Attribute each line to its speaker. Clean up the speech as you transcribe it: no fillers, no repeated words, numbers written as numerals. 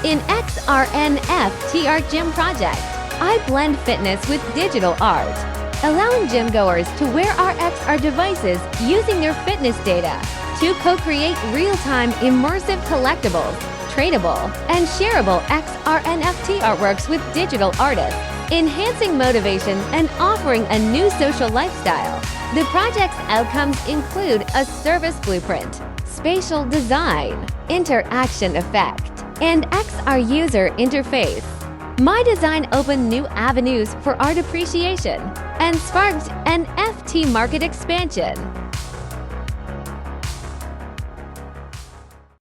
Speaker 1: In XRNFT Art Gym project, I blend fitness with digital art, allowing gym goers to wear our XR devices using their fitness data to co-create real-time immersive collectibles, tradable, and shareable XR NFT artworks with digital artists, enhancing motivation and offering a new social lifestyle. The project's outcomes include a service blueprint, spatial design, interaction effect, and XR user interface. My design opened new avenues for art appreciation and sparked an FT market expansion.